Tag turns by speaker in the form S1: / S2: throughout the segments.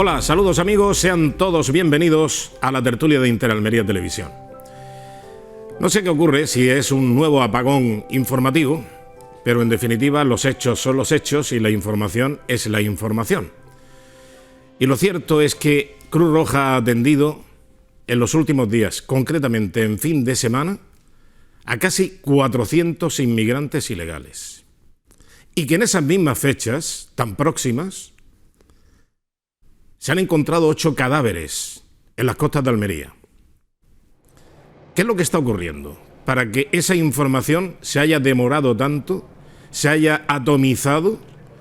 S1: Hola, saludos amigos, sean todos bienvenidos a la tertulia de Interalmería Televisión. No sé qué ocurre, si es un nuevo apagón informativo, pero en definitiva los hechos son los hechos y la información es la información. Y lo cierto es que Cruz Roja ha atendido en los últimos días, concretamente en fin de semana, a casi 400 inmigrantes ilegales. Y que en esas mismas fechas, tan próximas, se han encontrado 8 cadáveres en las costas de Almería. ¿Qué es lo que está ocurriendo para que esa información se haya demorado tanto, se haya atomizado,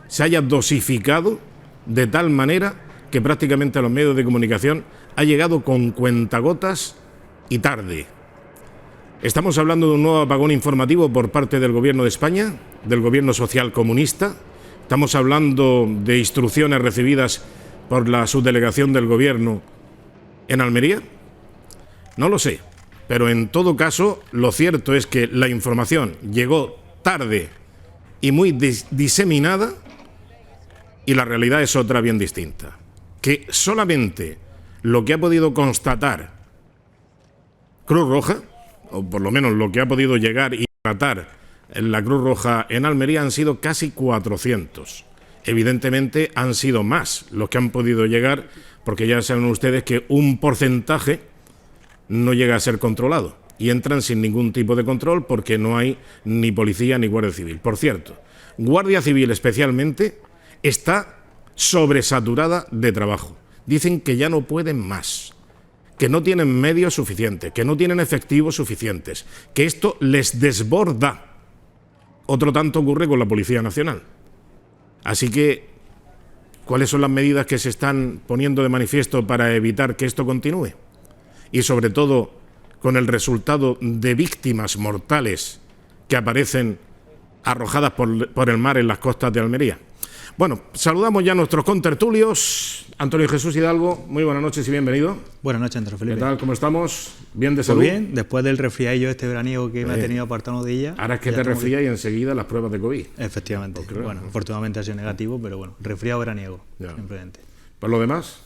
S1: se haya dosificado de tal manera que prácticamente a los medios de comunicación ha llegado con cuentagotas y tarde? Estamos hablando de un nuevo apagón informativo por parte del Gobierno de España, del Gobierno social comunista. Estamos hablando de instrucciones recibidas por la subdelegación del Gobierno en Almería. No lo sé, pero en todo caso lo cierto es que la información llegó tarde y muy diseminada, y la realidad es otra bien distinta. Que solamente lo que ha podido constatar Cruz Roja, o por lo menos lo que ha podido llegar y tratar en la Cruz Roja en Almería, han sido casi 400. Evidentemente han sido más los que han podido llegar, porque ya saben ustedes que un porcentaje no llega a ser controlado y entran sin ningún tipo de control porque no hay ni policía ni Guardia Civil. Por cierto, Guardia Civil especialmente está sobresaturada de trabajo. Dicen que ya no pueden más, que no tienen medios suficientes, que no tienen efectivos suficientes, que esto les desborda. Otro tanto ocurre con la Policía Nacional. Así que, ¿cuáles son las medidas que se están poniendo de manifiesto para evitar que esto continúe? Y sobre todo, con el resultado de víctimas mortales que aparecen arrojadas por el mar en las costas de Almería. Bueno, saludamos ya a nuestros contertulios. Antonio Jesús Hidalgo, muy buenas noches y bienvenido.
S2: Buenas noches, Andrés Felipe.
S1: ¿Qué tal? ¿Cómo estamos? ¿Bien de salud?
S2: Pues bien, después del resfriadillo este veraniego que me ha tenido apartado de ella.
S1: Ahora es que te resfrías y enseguida las pruebas de COVID.
S2: Efectivamente. Bueno, afortunadamente ha sido negativo, pero bueno, resfriado veraniego, simplemente.
S1: ¿Por lo demás?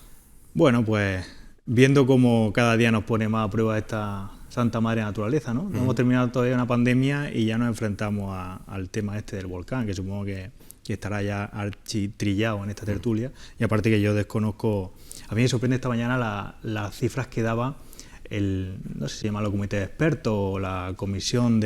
S2: Bueno, pues viendo cómo cada día nos pone más a prueba esta Santa Madre Naturaleza, ¿no? No hemos terminado todavía una pandemia y ya nos enfrentamos al tema este del volcán, que supongo que estará ya architrillado en esta tertulia. Y aparte que yo desconozco, a mí me sorprende esta mañana las cifras que daba no sé si se llama el comité de expertos o la comisión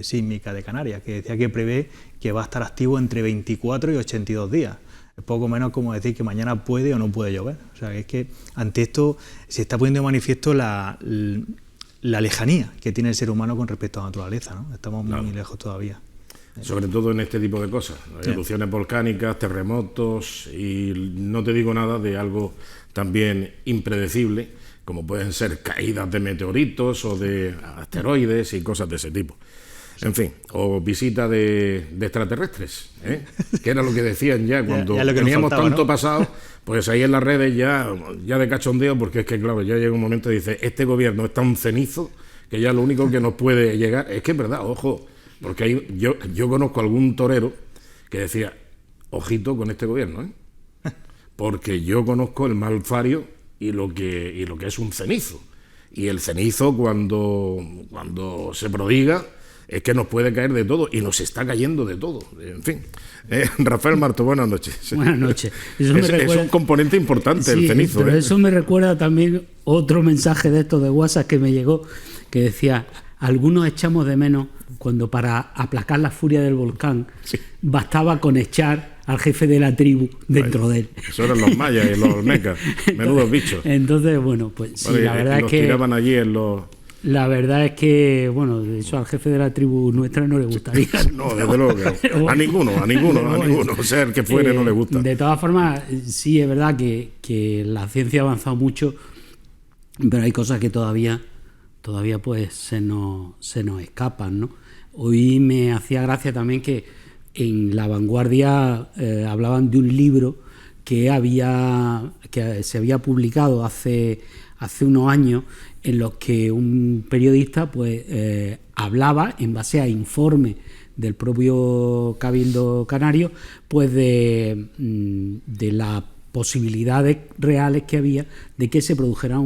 S2: sísmica de Canarias, que decía que prevé que va a estar activo entre 24 y 82 días. Es poco menos como decir que mañana puede o no puede llover. O sea, que es que ante esto se está poniendo de manifiesto la lejanía que tiene el ser humano con respecto a la naturaleza, ¿no? Estamos muy lejos todavía.
S1: Sobre todo en este tipo de cosas, erupciones volcánicas, terremotos, y no te digo nada de algo también impredecible, como pueden ser caídas de meteoritos o de asteroides y cosas de ese tipo. En fin, o visita de extraterrestres, que era lo que decían ya cuando
S2: ya
S1: teníamos
S2: faltaba,
S1: tanto, ¿no?, pasado,
S2: Sí.
S1: pues ahí en las redes ya de cachondeo, porque es que claro, ya llega un momento y dice, este gobierno es tan cenizo que ya lo único que nos puede llegar, es que es verdad, ojo, porque yo conozco algún torero que decía, ojito con este gobierno, porque yo conozco el malfario y lo que es un cenizo. Y el cenizo cuando se prodiga es que nos puede caer de todo y nos está cayendo de todo. En fin. Rafael Marto, buenas noches.
S3: Buenas noches.
S1: Es un componente importante, sí, el cenizo.
S3: Pero eso me recuerda también otro mensaje de estos de WhatsApp que me llegó, que decía, algunos echamos de menos cuando para aplacar la furia del volcán bastaba con echar al jefe de la tribu dentro de él.
S1: Eso eran los mayas y los olmecas, menudos bichos.
S3: Entonces, bueno, pues sí, la verdad es que...
S1: tiraban allí en los...
S3: La verdad es que, bueno, eso al jefe de la tribu nuestra no le gustaría.
S1: No, desde luego que a ninguno, o sea, el que fuere no le gusta.
S3: De todas formas, sí es verdad que la ciencia ha avanzado mucho, pero hay cosas que todavía pues se nos escapan, ¿no? Hoy me hacía gracia también que en La Vanguardia hablaban de un libro que se había publicado hace unos años, en los que un periodista pues hablaba en base a informes del propio Cabildo Canario, pues de la posibilidades reales que había de que se produjera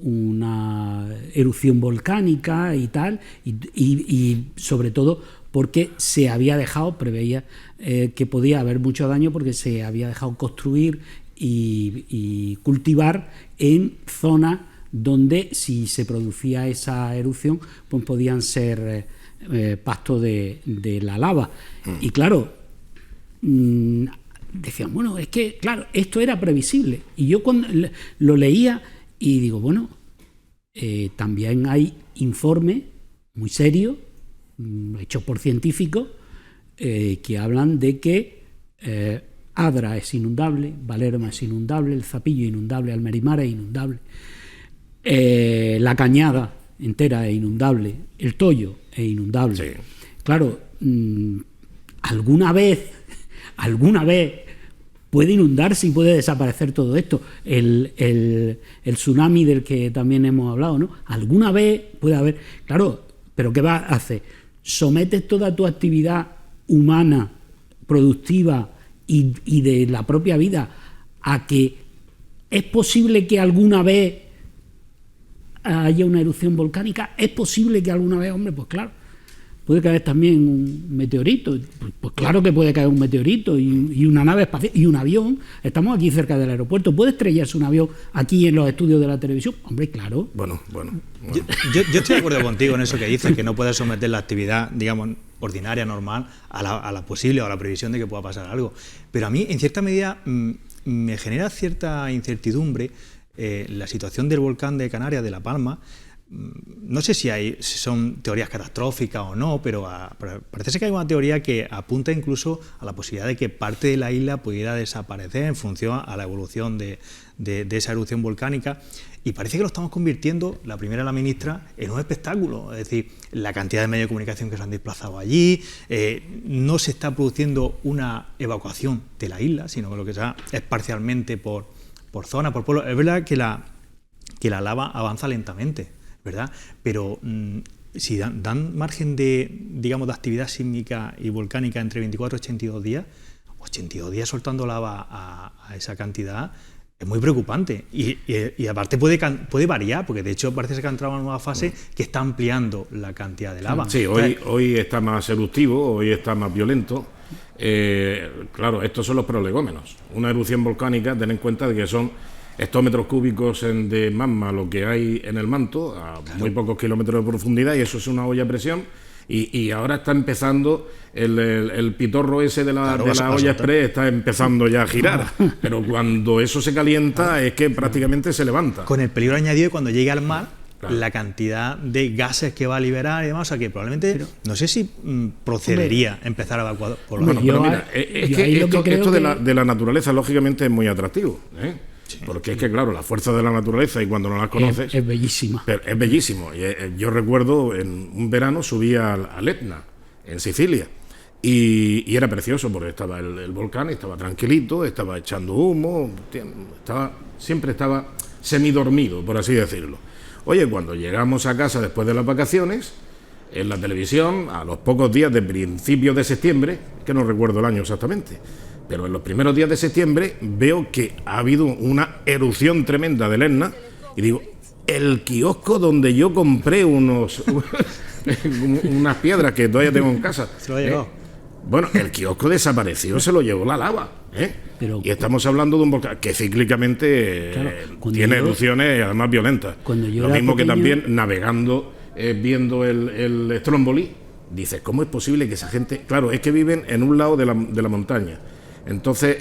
S3: una erupción volcánica y tal, y sobre todo porque se había dejado, preveía que podía haber mucho daño porque se había dejado construir y cultivar en zonas donde si se producía esa erupción pues podían ser pasto de la lava. Y claro, decían, bueno, es que claro, esto era previsible. Y yo cuando lo leía y digo, bueno, también hay informes muy serios, hechos por científicos, que hablan de que Adra es inundable, Valerma es inundable, el Zapillo inundable, Almerimar es inundable, la Cañada entera es inundable, el Toyo es inundable. Sí. Claro, alguna vez puede inundarse y puede desaparecer todo esto. El tsunami del que también hemos hablado, ¿no? Alguna vez puede haber. Claro, pero ¿qué vas a hacer? Sometes toda tu actividad humana, productiva y de la propia vida a que es posible que alguna vez haya una erupción volcánica. Es posible que alguna vez, hombre, pues claro. Puede caer también un meteorito, pues claro que puede caer un meteorito y una nave espacial y un avión. Estamos aquí cerca del aeropuerto. ¿Puede estrellarse un avión aquí en los estudios de la televisión? Hombre, claro.
S2: Bueno. Yo estoy de acuerdo contigo en eso que dices, que no puedes someter la actividad, digamos, ordinaria, normal, a la posible o a la previsión de que pueda pasar algo. Pero a mí, en cierta medida, me genera cierta incertidumbre la situación del volcán de Canarias, de La Palma. No sé si son teorías catastróficas o no, pero parece ser que hay una teoría que apunta incluso a la posibilidad de que parte de la isla pudiera desaparecer en función a la evolución de esa erupción volcánica, y parece que lo estamos convirtiendo, la primera la ministra, en un espectáculo. Es decir, la cantidad de medios de comunicación que se han desplazado allí, no se está produciendo una evacuación de la isla, sino que lo que se da es parcialmente por zona, por pueblo. Es verdad que la lava avanza lentamente, ¿verdad? Pero si dan margen de actividad sísmica y volcánica entre 24 y 82 días soltando lava a esa cantidad, es muy preocupante. Y aparte puede variar, porque de hecho parece que ha entrado en una nueva fase que está ampliando la cantidad de lava.
S1: Sí, hoy está más eruptivo, hoy está más violento. Claro, estos son los prolegómenos. Una erupción volcánica, ten en cuenta de que son hectómetros cúbicos de magma lo que hay en el manto, a muy pocos kilómetros de profundidad, y eso es una olla a presión, y ahora está empezando el pitorro ese de la olla express, está empezando ya a girar, pero cuando eso se calienta es que prácticamente se levanta.
S2: Con el peligro añadido de cuando llegue al mar, la cantidad de gases que va a liberar y demás, o sea que probablemente, no sé si procedería empezar a evacuar por la
S1: pero mira, es que esto de la naturaleza lógicamente es muy atractivo, porque es que, claro, la fuerza de la naturaleza, y cuando no las conoces...
S3: Es bellísima.
S1: Es bellísimo. Yo recuerdo, en un verano subí al Etna, en Sicilia, y era precioso, porque estaba el volcán, estaba tranquilito, estaba echando humo, siempre estaba semidormido, por así decirlo. Oye, cuando llegamos a casa después de las vacaciones, en la televisión, a los pocos días de principios de septiembre, que no recuerdo el año exactamente, pero en los primeros días de septiembre veo que ha habido una erupción tremenda del Etna, y digo, el kiosco donde yo compré unas piedras que todavía tengo en casa,
S2: se lo ha llevado.
S1: Bueno, el kiosco desapareció, se lo llevó la lava, y estamos hablando de un volcán que cíclicamente tiene erupciones además violentas. Lo mismo que también navegando, viendo el Stromboli, dices, ¿cómo es posible que esa gente... Claro, es que viven en un lado de la montaña. Entonces,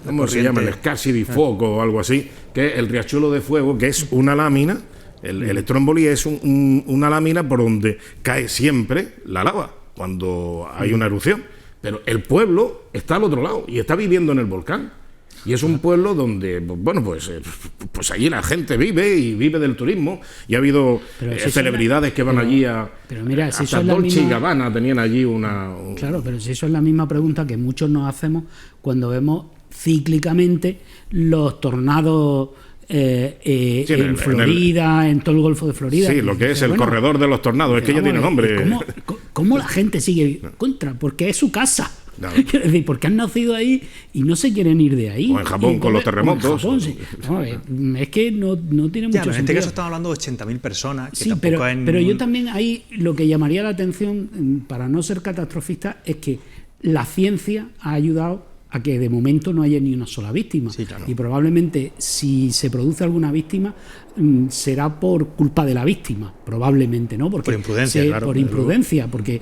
S1: ¿cómo se llama? El Escassi di Fuoco o algo así, que es el riachuelo de fuego, que es una lámina. El Stromboli es una lámina por donde cae siempre la lava cuando hay una erupción. Pero el pueblo está al otro lado y está viviendo en el volcán. Y es un pueblo donde, bueno, pues allí la gente vive y vive del turismo. Y ha habido celebridades que van allí
S3: pero mira, si
S1: hasta Dolce y Gabbana tenían allí
S3: Claro, pero si eso es la misma pregunta que muchos nos hacemos cuando vemos cíclicamente los tornados en Florida, en todo el Golfo de Florida.
S1: Sí, lo que es el corredor de los tornados, es que ya tiene nombre.
S3: ¿Cómo la gente sigue contra? Porque es su casa.
S1: Claro.
S3: Quiero decir, porque han nacido ahí y no se quieren ir de ahí.
S1: O en Japón con los terremotos.
S3: En Japón, sí. No, es que no tiene mucho sentido.
S2: En este caso estamos hablando de 80.000 personas. Que
S3: sí, pero yo también ahí lo que llamaría la atención, para no ser catastrofista, es que la ciencia ha ayudado a que de momento no haya ni una sola víctima.
S2: Sí, claro.
S3: Y probablemente si se produce alguna víctima será por culpa de la víctima, probablemente, ¿no? Porque
S2: por imprudencia, claro.
S3: Por imprudencia, porque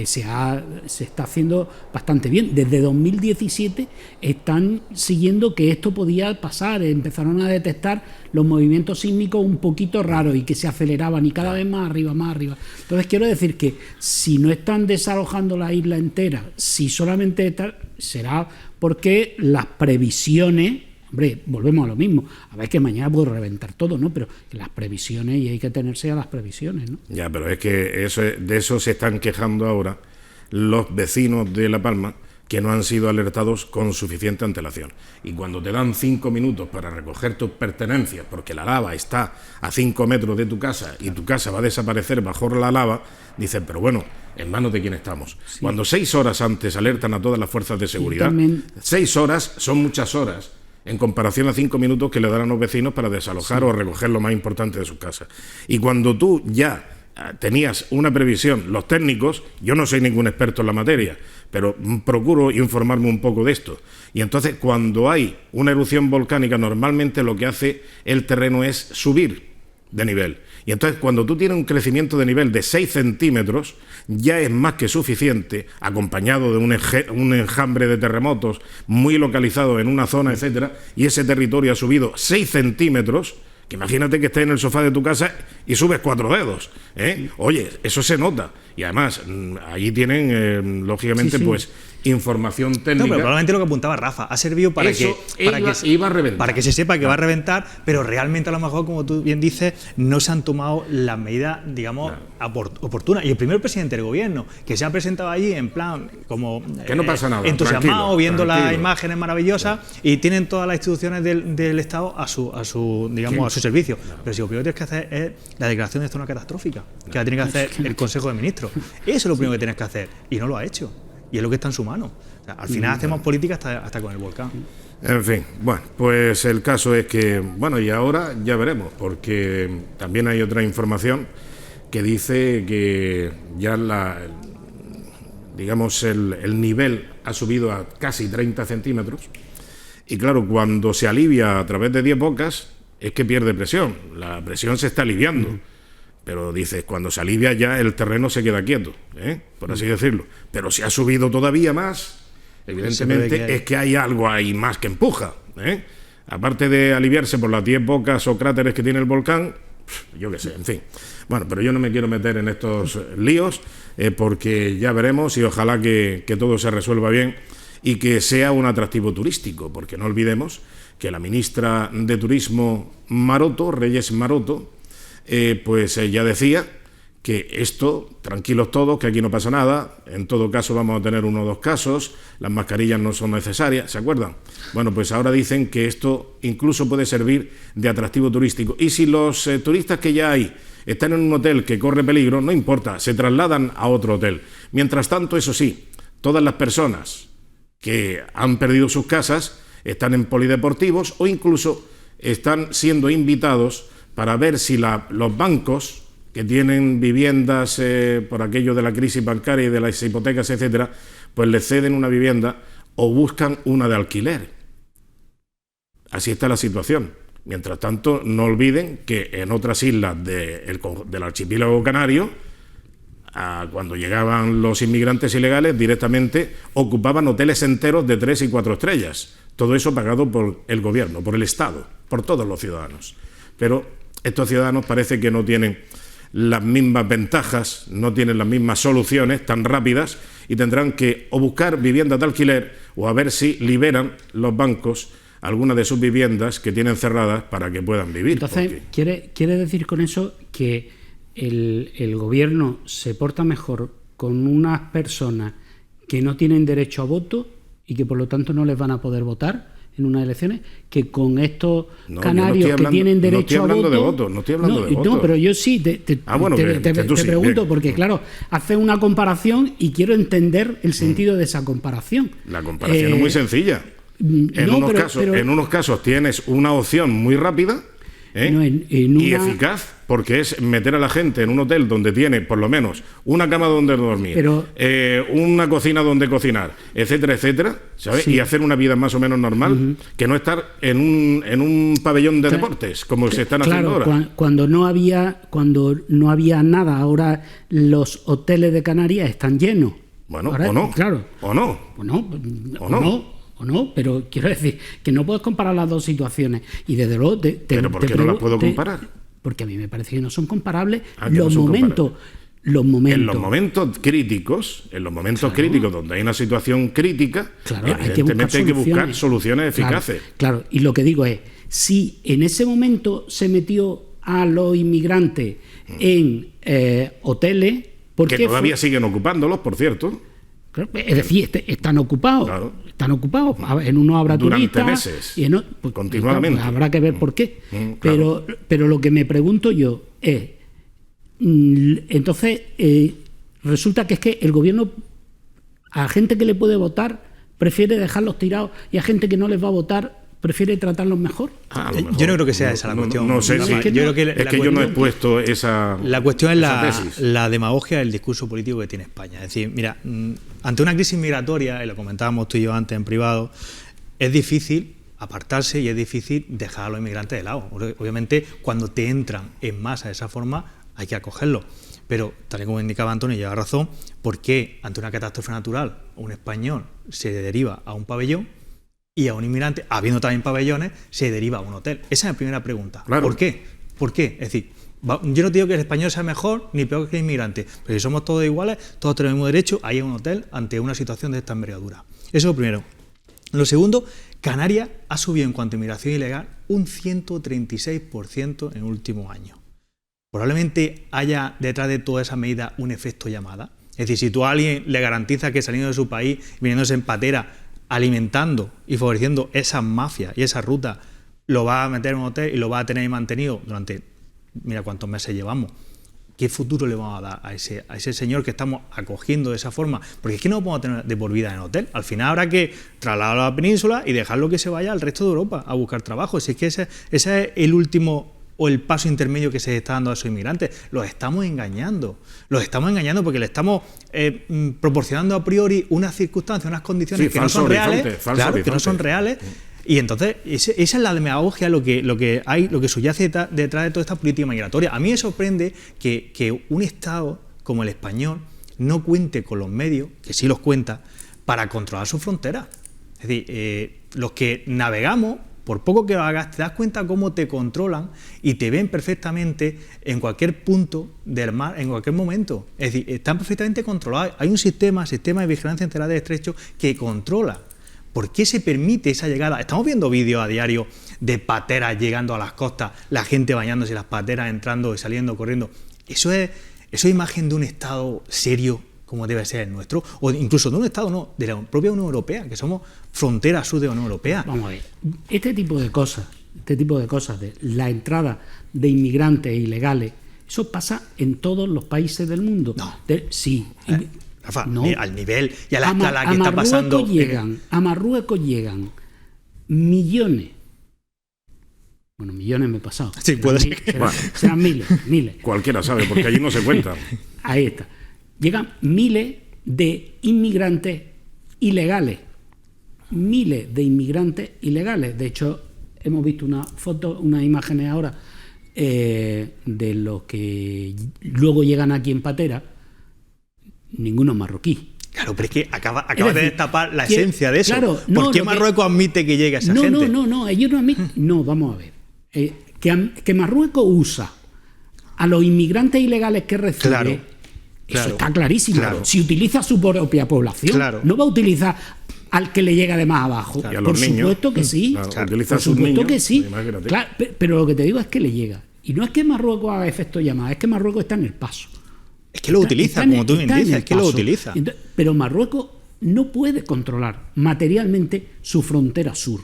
S3: se está haciendo bastante bien. Desde 2017 están siguiendo que esto podía pasar, empezaron a detectar los movimientos sísmicos un poquito raros y que se aceleraban y cada vez más arriba, más arriba. Entonces quiero decir que si no están desalojando la isla entera, si solamente será porque las previsiones, hombre, volvemos a lo mismo, a ver que mañana puede reventar todo, ¿no? Pero las previsiones, y hay que tenerse a las previsiones, ¿no?
S1: Ya, pero es que de eso se están quejando ahora los vecinos de La Palma, que no han sido alertados con suficiente antelación. Y cuando te dan 5 minutos para recoger tus pertenencias, porque la lava está a 5 metros de tu casa y tu casa va a desaparecer bajo la lava, dicen, pero bueno, ¿en manos de quién estamos? Sí. Cuando 6 horas antes alertan a todas las fuerzas de seguridad, 6 horas son muchas horas en comparación a 5 minutos que le dan a los vecinos para desalojar o recoger lo más importante de sus casas. Y cuando tú ya tenías una previsión, los técnicos, yo no soy ningún experto en la materia, pero procuro informarme un poco de esto. Y entonces, cuando hay una erupción volcánica, normalmente lo que hace el terreno es subir de nivel. Y entonces, cuando tú tienes un crecimiento de nivel de 6 centímetros, ya es más que suficiente, acompañado de un enjambre de terremotos muy localizado en una zona, etcétera, y ese territorio ha subido 6 centímetros, que imagínate que estés en el sofá de tu casa y subes 4 dedos, ¿eh? Oye, eso se nota. Y además, allí tienen, lógicamente, pues información técnica.
S2: No, pero probablemente lo que apuntaba Rafa ha servido para
S1: iba a reventar.
S2: Para que se sepa que va a reventar, pero realmente a lo mejor, como tú bien dices, no se han tomado las medidas, digamos, oportunas. Y el primer presidente del gobierno, que se ha presentado allí en plan como
S1: que no pasa nada,
S2: entusiasmado, viendo las imágenes maravillosas, y tienen todas las instituciones del Estado a su digamos, a su servicio. Pero si lo primero que tienes que hacer es la declaración de zona catastrófica, que la tiene que hacer el Consejo de Ministros. Eso es lo primero que tienes que hacer, y no lo ha hecho. Y es lo que está en su mano. O sea, al final hacemos política hasta con el volcán.
S1: En fin, bueno, pues el caso es que, bueno, y ahora ya veremos, porque también hay otra información que dice que ya digamos, el nivel ha subido a casi 30 centímetros. Y claro, cuando se alivia a través de 10 bocas, es que pierde presión. La presión se está aliviando. Pero dices, cuando se alivia ya el terreno se queda quieto, por así decirlo. Pero si ha subido todavía más, evidentemente es que hay algo ahí más que empuja. Aparte de aliviarse por las 10 bocas o cráteres que tiene el volcán, yo qué sé, en fin. Bueno, pero yo no me quiero meter en estos líos, porque ya veremos y ojalá que todo se resuelva bien y que sea un atractivo turístico, porque no olvidemos que la ministra de Turismo Maroto, Reyes Maroto, pues ya decía que esto, tranquilos todos, que aquí no pasa nada, en todo caso vamos a tener 1 o 2 casos, las mascarillas no son necesarias, ¿se acuerdan? Bueno, pues ahora dicen que esto incluso puede servir de atractivo turístico, y si los turistas que ya hay están en un hotel que corre peligro, no importa, se trasladan a otro hotel. Mientras tanto, eso sí, todas las personas que han perdido sus casas están en polideportivos o incluso están siendo invitados para ver si los bancos que tienen viviendas por aquello de la crisis bancaria y de las hipotecas, etcétera, pues les ceden una vivienda o buscan una de alquiler. Así está la situación. Mientras tanto, no olviden que en otras islas del archipiélago canario, cuando llegaban los inmigrantes ilegales, directamente ocupaban hoteles enteros de 3 y 4 estrellas. Todo eso pagado por el gobierno, por el Estado, por todos los ciudadanos. Pero estos ciudadanos parece que no tienen las mismas ventajas, no tienen las mismas soluciones tan rápidas y tendrán que o buscar viviendas de alquiler o a ver si liberan los bancos algunas de sus viviendas que tienen cerradas para que puedan vivir.
S3: Entonces, ¿quiere decir con eso que el gobierno se porta mejor con unas personas que no tienen derecho a voto y que por lo tanto no les van a poder votar? unas elecciones que con estos
S1: No,
S3: canarios que tienen derecho a voto.
S1: No estoy hablando de voto.
S3: No, pero yo sí te pregunto,
S1: bien.
S3: porque claro, hace una comparación y quiero entender el sentido de esa comparación.
S1: La comparación es muy sencilla. En unos casos tienes una opción muy rápida, y eficaz, porque es meter a la gente en un hotel donde tiene por lo menos una cama donde dormir, una cocina donde cocinar, etcétera, etcétera, ¿sabes? Sí. Y hacer una vida más o menos normal, que no estar en un pabellón de deportes, como se están haciendo ahora.
S3: Cuando no había nada, ahora los hoteles de Canarias están llenos.
S1: Bueno,
S3: ahora,
S1: o no.
S3: Claro.
S1: O no.
S3: O no, pero quiero decir que no puedes comparar las dos situaciones. Y desde luego
S1: ¿Pero por qué no las puedo comparar?
S3: Porque a mí me parece que no son comparables
S1: los momentos.
S3: Los momentos.
S1: En los momentos críticos, donde hay una situación crítica, evidentemente hay que buscar soluciones eficaces.
S3: Claro, y lo que digo es, si en ese momento se metió a los inmigrantes en hoteles...
S1: Que todavía siguen ocupándolos, por cierto.
S3: Es decir, están ocupados. Claro. Están ocupados. En uno habrá
S1: durante
S3: turistas.
S1: Meses.
S3: Y en otro,
S1: continuamente.
S3: Habrá que ver por qué.
S1: Claro.
S3: Pero lo que me pregunto yo es, entonces, resulta que es que el gobierno, a gente que le puede votar, prefiere dejarlos tirados, y a gente que no les va a votar, prefiere tratarlos mejor.
S2: Yo no creo que sea esa la cuestión.
S1: No sé, yo no he puesto esa.
S2: La cuestión es la demagogia del discurso político que tiene España. Es decir, mira, ante una crisis migratoria, y lo comentábamos tú y yo antes en privado, es difícil apartarse y es difícil dejar a los inmigrantes de lado. Obviamente, cuando te entran en masa de esa forma, hay que acogerlos. Pero, tal y como indicaba Antonio, lleva razón, ¿por qué ante una catástrofe natural un español se deriva a un pabellón y a un inmigrante, habiendo también pabellones, se deriva a un hotel? Esa es la primera pregunta.
S1: Claro.
S2: ¿Por qué? Es decir, yo no digo que el español sea mejor ni peor que el inmigrante, pero si somos todos iguales, todos tenemos derecho a ir a un hotel ante una situación de esta envergadura. Eso es lo primero. Lo segundo, Canarias ha subido en cuanto a inmigración ilegal un 136% en el último año. Probablemente haya detrás de toda esa medida un efecto llamada. Es decir, si tú a alguien le garantizas que saliendo de su país, viniéndose en patera, alimentando y favoreciendo esas mafias y esa ruta, lo va a meter en un hotel y lo va a tener mantenido durante, mira cuántos meses llevamos. ¿Qué futuro le vamos a dar a ese señor que estamos acogiendo de esa forma? Porque es que no lo podemos tener de por vida en el hotel. Al final habrá que trasladarlo a la península y dejarlo que se vaya al resto de Europa a buscar trabajo. Si es que ese es el último o el paso intermedio que se está dando a esos inmigrantes. Los estamos engañando porque le estamos proporcionando a priori unas circunstancias, unas condiciones que no son reales, que no son reales. Y entonces esa es la demagogia, lo que subyace detrás de toda esta política migratoria. A mí me sorprende que un Estado como el español no cuente con los medios, que sí los cuenta, para controlar sus fronteras. Es decir, los que navegamos, por poco que lo hagas, te das cuenta cómo te controlan y te ven perfectamente en cualquier punto del mar, en cualquier momento. Es decir, están perfectamente controlados. Hay un sistema de vigilancia integral de estrecho que controla. ¿Por qué se permite esa llegada? Estamos viendo vídeos a diario de pateras llegando a las costas, la gente bañándose, las pateras entrando y saliendo, corriendo. Eso es imagen de un Estado serio como debe ser el nuestro, o incluso de un Estado, no, de la propia Unión Europea, que somos frontera sur de la Unión Europea.
S3: Vamos a ver, este tipo de cosas, de la entrada de inmigrantes ilegales, eso pasa en todos los países del mundo.
S2: No.
S3: Sí.
S2: Rafa, mira, al nivel y a la escala que está pasando.
S3: A Marruecos llegan millones. Bueno, millones me he pasado.
S2: Sí, puede ser.
S3: Serán miles.
S1: Cualquiera sabe, porque allí no se cuenta.
S3: Ahí está. Llegan miles de inmigrantes ilegales. De hecho, hemos visto unas imágenes ahora de los que luego llegan aquí en patera. Ninguno es marroquí.
S2: Claro, pero es que acaba de destapar la esencia de eso. Claro, ¿por qué Marruecos admite que llegue a esa gente?
S3: No, ellos no admiten. No, vamos a ver. Que Marruecos usa a los inmigrantes ilegales que recibe, eso está clarísimo. Claro. Si utiliza su propia población, no va a utilizar al que le llega de más abajo.
S1: Claro.
S3: Por supuesto que sí. Por supuesto que sí. Claro, pero lo que te digo es que le llega. Y no es que Marruecos haga efecto llamada, es que Marruecos está en el paso.
S2: Es que lo utiliza, como tú bien dices, es que lo utiliza.
S3: Pero Marruecos no puede controlar materialmente su frontera sur.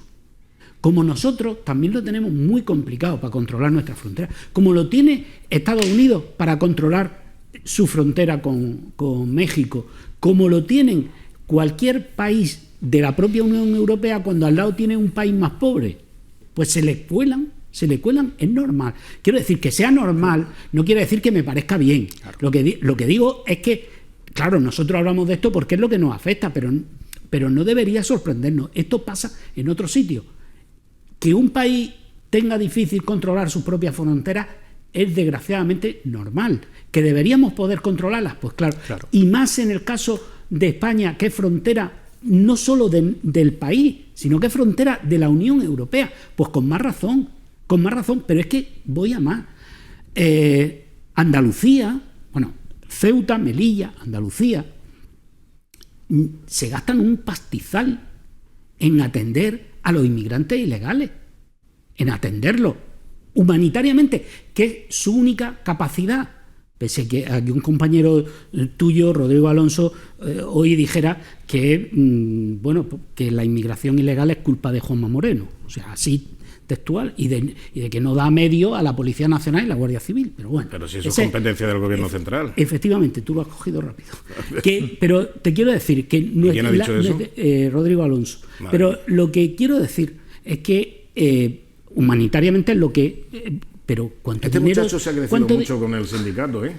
S3: como nosotros también lo tenemos muy complicado para controlar nuestras fronteras, como lo tiene Estados Unidos para controlar su frontera con México, como lo tienen cualquier país de la propia Unión Europea cuando al lado tiene un país más pobre, pues se le cuelan, es normal. Quiero decir, que sea normal no quiere decir que me parezca bien. Claro. Lo que digo es que, claro, nosotros hablamos de esto porque es lo que nos afecta, pero no debería sorprendernos. Esto pasa en otros sitios. Que un país tenga difícil controlar sus propias fronteras es desgraciadamente normal. ¿Que deberíamos poder controlarlas? Pues claro. Y más en el caso de España, que es frontera no solo del país, sino que es frontera de la Unión Europea. Pues con más razón, pero es que voy a más. Andalucía, bueno, Ceuta, Melilla, Andalucía, se gastan un pastizal en atender a los inmigrantes ilegales, en atenderlos humanitariamente, que es su única capacidad. Pese a que aquí un compañero tuyo, Rodrigo Alonso, hoy dijera que, que la inmigración ilegal es culpa de Juanma Moreno, o sea, así textual, y de que no da medio a la Policía Nacional y la Guardia Civil. Pero bueno,
S1: pero si eso es competencia del Gobierno central.
S3: Efectivamente, tú lo has cogido rápido. Pero te quiero decir que
S1: ¿quién ha dicho eso?
S3: Rodrigo Alonso.
S1: Vale.
S3: Pero lo que quiero decir es que humanitariamente es lo que... pero ¿cuánto dinero,
S1: muchacho se ha crecido mucho con el sindicato, ¿eh?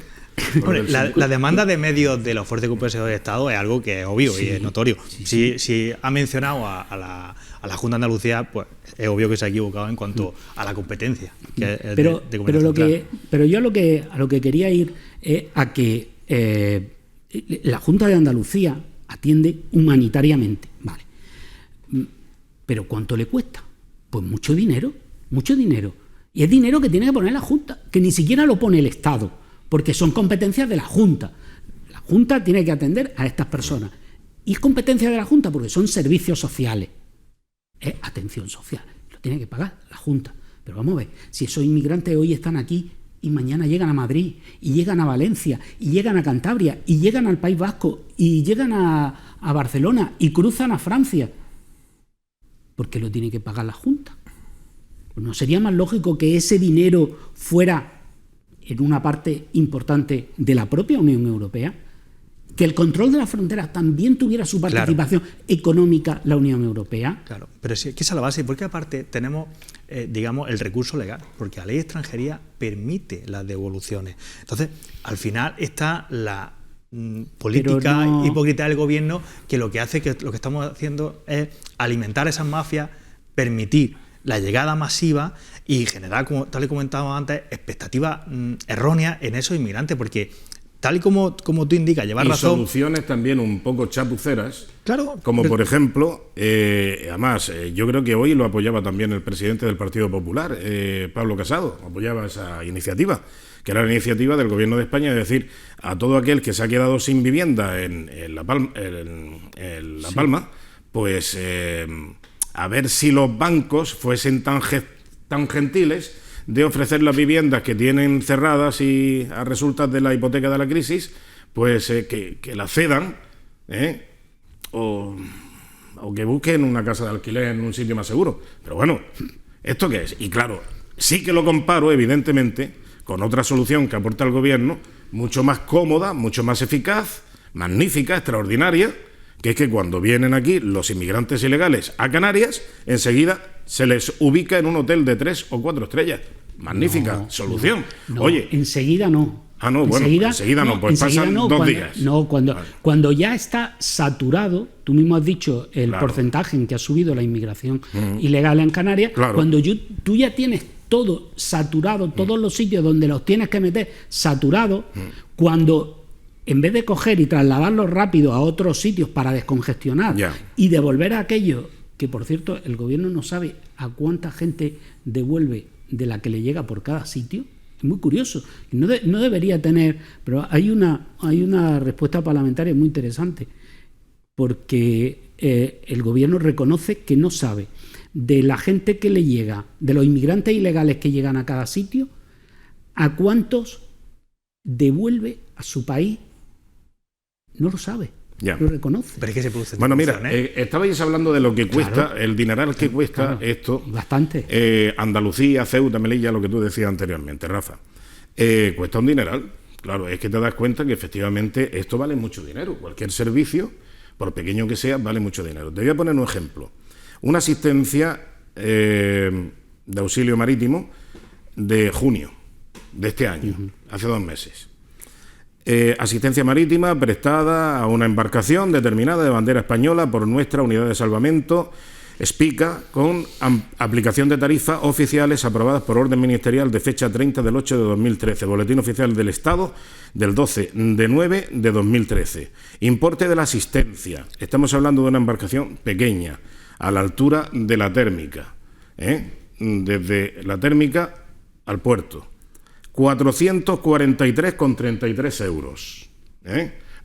S2: Hombre, la demanda de medios de los fuerzas y cuerpos de Estado es algo que es obvio y es notorio. Si ha mencionado a la Junta de Andalucía, pues es obvio que se ha equivocado en cuanto a la competencia. Que es
S3: pero yo a lo que quería ir es a que la Junta de Andalucía atiende humanitariamente, vale. Pero ¿cuánto le cuesta? Pues mucho dinero. Y es dinero que tiene que poner la Junta, que ni siquiera lo pone el Estado, porque son competencias de la Junta. La Junta tiene que atender a estas personas. Y es competencia de la Junta porque son servicios sociales. Es atención social. Lo tiene que pagar la Junta. Pero vamos a ver, si esos inmigrantes hoy están aquí y mañana llegan a Madrid, y llegan a Valencia, y llegan a Cantabria, y llegan al País Vasco, y llegan a Barcelona, y cruzan a Francia, ¿por qué lo tiene que pagar la Junta? ¿No sería más lógico que ese dinero fuera en una parte importante de la propia Unión Europea? Que el control de las fronteras también tuviera su participación económica la Unión Europea.
S2: Claro, pero sí, que esa es la base, porque aparte tenemos, digamos, el recurso legal, porque la ley de extranjería permite las devoluciones. Entonces, al final está la política hipócrita del gobierno, que lo que hace, que lo que estamos haciendo es alimentar esas mafias, permitir la llegada masiva y generar, como tal y comentábamos antes, expectativas erróneas en esos inmigrantes, porque tal y como tú indicas, llevar razón...
S1: Y soluciones también un poco chapuceras,
S2: claro,
S1: como por ejemplo, además, yo creo que hoy lo apoyaba también el presidente del Partido Popular, Pablo Casado, apoyaba esa iniciativa, que era la iniciativa del Gobierno de España, de decir a todo aquel que se ha quedado sin vivienda en La Palma, pues... a ver si los bancos fuesen tan gentiles de ofrecer las viviendas que tienen cerradas y a resultas de la hipoteca de la crisis, pues que las cedan, o que busquen una casa de alquiler en un sitio más seguro. Pero bueno, ¿esto qué es? Y claro, sí que lo comparo, evidentemente, con otra solución que aporta el gobierno, mucho más cómoda, mucho más eficaz, magnífica, extraordinaria, que es que cuando vienen aquí los inmigrantes ilegales a Canarias, enseguida se les ubica en un hotel de 3 o 4 estrellas. Magnífica solución. Oye,
S3: enseguida no.
S1: Ah, no, bueno, enseguida no, pues pasan 2 días.
S3: No, cuando ya está saturado, tú mismo has dicho el porcentaje en que ha subido la inmigración ilegal en Canarias, cuando tú ya tienes todo saturado, todos los sitios donde los tienes que meter saturados, cuando... en vez de coger y trasladarlos rápido a otros sitios para descongestionar y devolver a aquello, que por cierto el gobierno no sabe a cuánta gente devuelve de la que le llega por cada sitio, es muy curioso. No debería tener, pero hay una respuesta parlamentaria muy interesante, porque el gobierno reconoce que no sabe de la gente que le llega, de los inmigrantes ilegales que llegan a cada sitio, a cuántos devuelve a su país. No lo sabe.
S1: Ya.
S3: lo reconoce.
S2: Pero es que se produce.
S1: Bueno, mira, estabais hablando de lo que cuesta,
S3: Claro.
S1: el dineral que cuesta
S3: Claro.
S1: esto.
S3: Bastante.
S1: Andalucía, Ceuta, Melilla, lo que tú decías anteriormente, Rafa. Cuesta un dineral. Claro, es que te das cuenta que efectivamente esto vale mucho dinero. Cualquier servicio, por pequeño que sea, vale mucho dinero. Te voy a poner un ejemplo. Una asistencia de auxilio marítimo de junio de este año, hace 2 meses. Asistencia marítima prestada a una embarcación determinada de bandera española por nuestra unidad de salvamento, SPICA, con aplicación de tarifas oficiales aprobadas por orden ministerial de fecha 30 del 8 de 2013, Boletín Oficial del Estado del 12 de 9 de 2013. Importe de la asistencia. Estamos hablando de una embarcación pequeña, a la altura de la térmica, desde la térmica al puerto. 443,33 euros.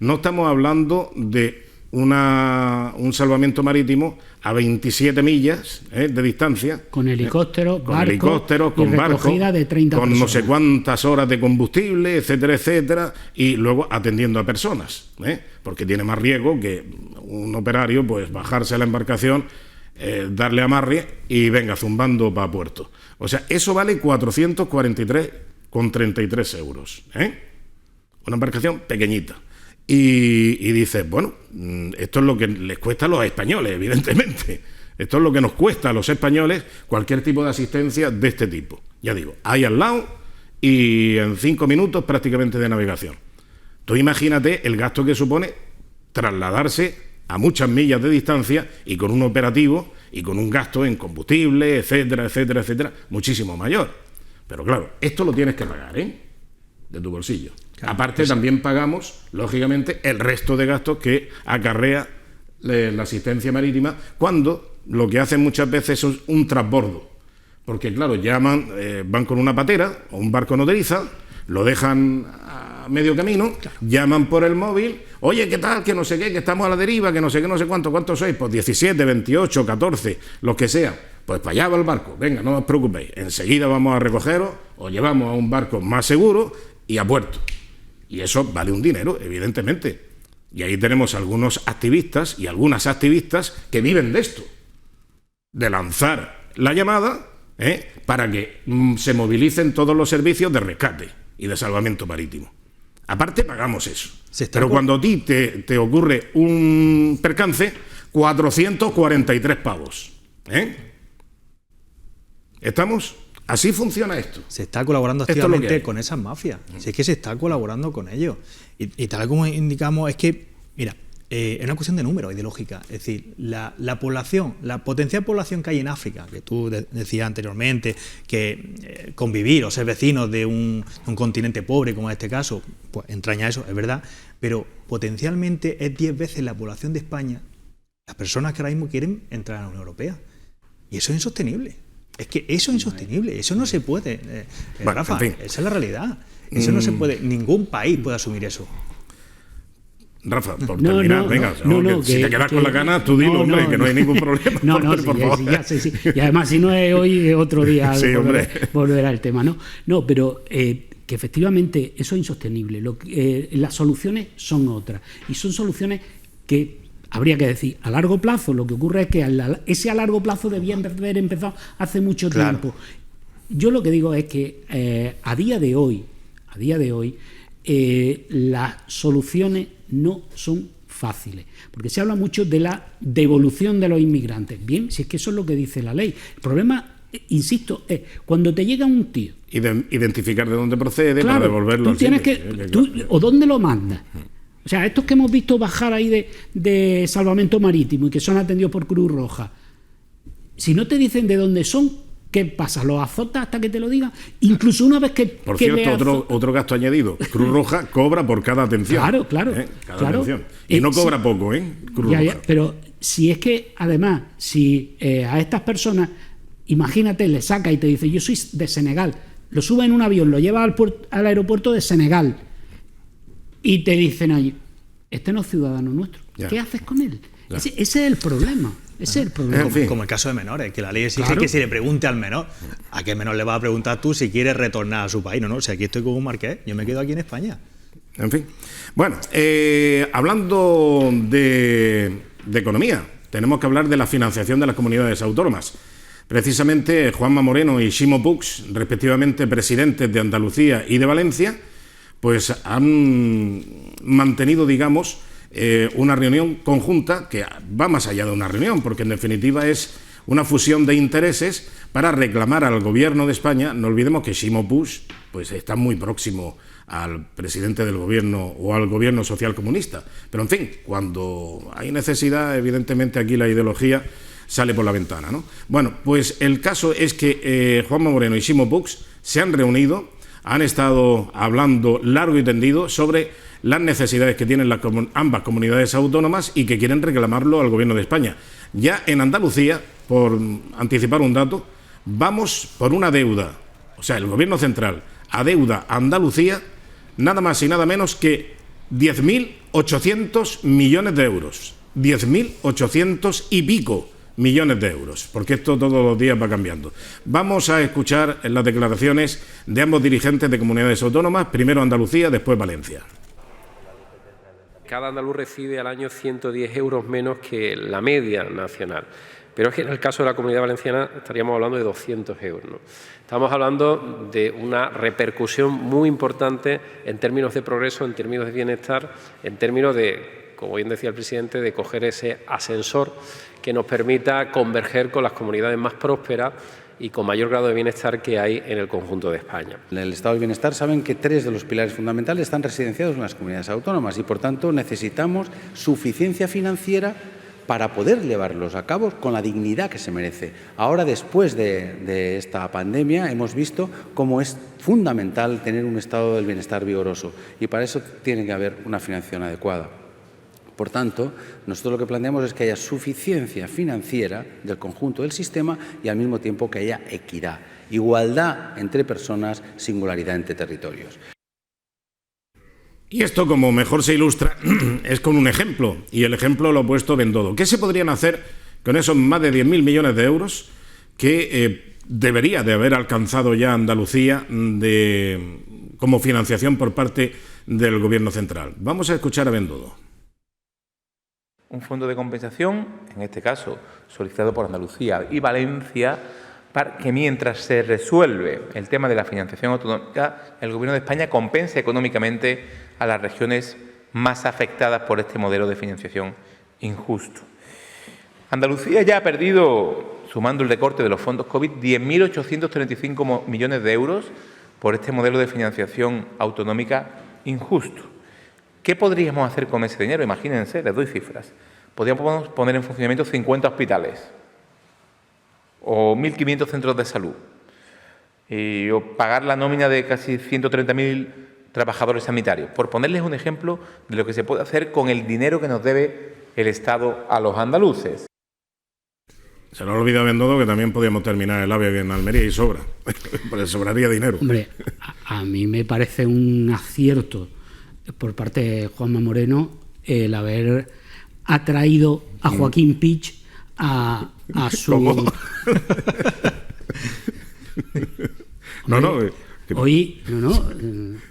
S1: No estamos hablando de un salvamento marítimo a 27 millas de distancia.
S3: Con helicóptero,
S1: con
S3: barco
S1: helicópteros,
S3: y
S1: con barcos,
S3: recogida de 30
S1: con
S3: personas.
S1: no sé cuántas horas de combustible, etcétera, etcétera, y luego atendiendo a personas, porque tiene más riesgo que un operario, pues bajarse a la embarcación, darle amarre y venga zumbando para puerto. O sea, eso vale 443,33 euros. Una embarcación pequeñita. Y dices, bueno, esto es lo que les cuesta a los españoles, evidentemente. Esto es lo que nos cuesta a los españoles cualquier tipo de asistencia de este tipo. Ya digo, ahí al lado y en 5 minutos prácticamente de navegación. Tú imagínate el gasto que supone trasladarse a muchas millas de distancia y con un operativo y con un gasto en combustible, etcétera, etcétera, etcétera, muchísimo mayor. Pero claro, esto lo tienes que pagar, de tu bolsillo. Claro, aparte también pagamos, lógicamente, el resto de gastos que acarrea la asistencia marítima cuando lo que hacen muchas veces es un transbordo. Porque claro, van con una patera o un barco nodriza, lo dejan a medio camino, llaman por el móvil, oye, ¿qué tal? Que no sé qué, que estamos a la deriva, que no sé qué, no sé cuánto, ¿cuántos sois? Pues 17, 28, 14, los que sea. Pues para allá va el barco, venga, no os preocupéis, enseguida vamos a recogeros, os llevamos a un barco más seguro y a puerto. Y eso vale un dinero, evidentemente. Y ahí tenemos algunos activistas y algunas activistas que viven de esto, de lanzar la llamada para que se movilicen todos los servicios de rescate y de salvamento marítimo. Aparte pagamos eso. Pero cuando a ti te ocurre un percance, 443 pavos. ¿Estamos? Así funciona esto.
S2: Se está colaborando activamente con esas mafias. Si es que se está colaborando con ellos. Y tal como indicamos, es que, mira, es una cuestión de número y de lógica. Es decir, la población, la potencial población que hay en África, que tú decías anteriormente, que convivir o ser vecinos de un continente pobre, como en este caso, pues entraña eso, es verdad, pero potencialmente es 10 veces la población de España, las personas que ahora mismo quieren entrar a la Unión Europea. Y eso es insostenible. Es que eso es insostenible, eso no se puede, Rafa, en fin. Esa es la realidad. Eso no se puede, ningún país puede asumir eso.
S1: Rafa, por terminar, venga, si te quedas con la gana, tú dilo, hombre, que no hay ningún problema.
S3: Por favor. Sí. Y además, si no es hoy, es otro día
S1: sí,
S3: volver al tema, ¿no? No, pero que efectivamente eso es insostenible. Las soluciones son otras. Y son soluciones que habría que decir, a largo plazo. Lo que ocurre es que ese a largo plazo debía haber empezado hace mucho tiempo. Yo lo que digo es que a día de hoy, las soluciones no son fáciles, porque se habla mucho de la devolución de los inmigrantes. Bien, si es que eso es lo que dice la ley. El problema, insisto, es cuando te llega un tío...
S1: Identificar de dónde procede, para devolverlo.
S3: Tú tienes o dónde lo mandas. O sea, estos que hemos visto bajar ahí de salvamento marítimo y que son atendidos por Cruz Roja, si no te dicen de dónde son, ¿qué pasa? ¿Los azotas hasta que te lo digan? Incluso una vez que...
S1: Por cierto, otro gasto añadido. Cruz Roja cobra por cada atención.
S3: Claro.
S1: Atención. Y no cobra poco, Cruz Roja.
S3: Pero si es que, además, si a estas personas, imagínate, le saca y te dice, yo soy de Senegal, lo sube en un avión, lo lleva al aeropuerto de Senegal, y te dicen allí, este no es ciudadano nuestro. ¿Qué haces con él? Ese es el problema. Ese es el problema.
S2: En fin. Como el caso de menores, que la ley exige que se le pregunte al menor. ¿A qué menor le vas a preguntar tú si quiere retornar a su país? No, si aquí estoy como un marqués, yo me quedo aquí en España.
S1: En fin. Bueno, hablando de economía, tenemos que hablar de la financiación de las comunidades autónomas. Precisamente Juanma Moreno y Ximo Puig, respectivamente presidentes de Andalucía y de Valencia, pues han mantenido, digamos, una reunión conjunta que va más allá de una reunión, porque en definitiva es una fusión de intereses para reclamar al gobierno de España. No olvidemos que Ximo Puig pues está muy próximo al presidente del gobierno o al gobierno socialcomunista. Pero en fin, cuando hay necesidad, evidentemente aquí la ideología sale por la ventana, ¿no? Bueno, pues el caso es que Juanma Moreno y Ximo Puig se han reunido, han estado hablando largo y tendido sobre las necesidades que tienen ambas comunidades autónomas y que quieren reclamarlo al gobierno de España. Ya en Andalucía, por anticipar un dato, vamos por una deuda, o sea, el gobierno central adeuda a Andalucía nada más y nada menos que 10.800 millones de euros. 10.800 y pico millones de euros, porque esto todos los días va cambiando. Vamos a escuchar las declaraciones de ambos dirigentes de comunidades autónomas, primero Andalucía, después Valencia.
S4: Cada andaluz recibe al año 110 euros menos que la media nacional. Pero es que en el caso de la Comunidad Valenciana estaríamos hablando de 200 euros, ¿no? Estamos hablando de una repercusión muy importante en términos de progreso, en términos de bienestar, en términos de, como bien decía el presidente, de coger ese ascensor que nos permita converger con las comunidades más prósperas y con mayor grado de bienestar que hay en el conjunto de España.
S5: En el estado del bienestar saben que 3 de los pilares fundamentales están residenciados en las comunidades autónomas y, por tanto, necesitamos suficiencia financiera para poder llevarlos a cabo con la dignidad que se merece. Ahora, después de esta pandemia, hemos visto cómo es fundamental tener un estado del bienestar vigoroso y para eso tiene que haber una financiación adecuada. Por tanto, nosotros lo que planteamos es que haya suficiencia financiera del conjunto del sistema y al mismo tiempo que haya equidad, igualdad entre personas, singularidad entre territorios.
S1: Y esto, como mejor se ilustra, es con un ejemplo, y el ejemplo lo ha puesto Bendodo. ¿Qué se podrían hacer con esos más de 10.000 millones de euros que debería de haber alcanzado ya Andalucía como financiación por parte del Gobierno central? Vamos a escuchar a Bendodo.
S6: Un fondo de compensación, en este caso solicitado por Andalucía y Valencia, para que mientras se resuelve el tema de la financiación autonómica, el Gobierno de España compense económicamente a las regiones más afectadas por este modelo de financiación injusto. Andalucía ya ha perdido, sumando el recorte de los fondos COVID, 10.835 millones de euros por este modelo de financiación autonómica injusto. ¿Qué podríamos hacer con ese dinero? Imagínense, les doy cifras. Podríamos poner en funcionamiento 50 hospitales o 1.500 centros de salud o pagar la nómina de casi 130.000 trabajadores sanitarios, por ponerles un ejemplo de lo que se puede hacer con el dinero que nos debe el Estado a los andaluces.
S1: Se nos ha olvidado Bendodo que también podíamos terminar el AVE en Almería y sobra, porque sobraría dinero.
S3: Hombre, a mí me parece un acierto por parte de Juanma Moreno el haber atraído a Joaquín Puig a su...
S1: ¿Cómo?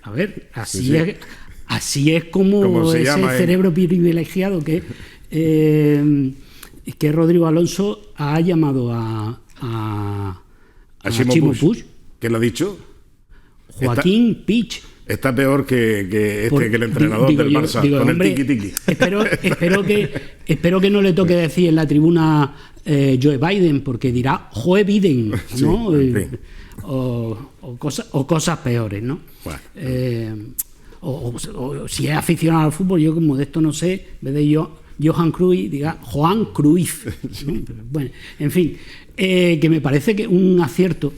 S3: A ver, así es como ese cerebro privilegiado que Rodrigo Alonso ha llamado a Ximo Puig.
S1: ¿Quién lo ha dicho?
S3: Joaquín Puig.
S1: Está peor que el entrenador del Barça, con el tiki-tiki.
S3: Espero que no le toque decir en la tribuna Joe Biden, porque dirá Joe Biden, ¿no?
S1: Sí, en fin.
S3: o cosas peores, ¿no?
S1: Bueno.
S3: O si es aficionado al fútbol, yo como de esto no sé, en vez de Johan Cruyff, diga Joan Cruyff, ¿no? Bueno, en fin, que me parece que un acierto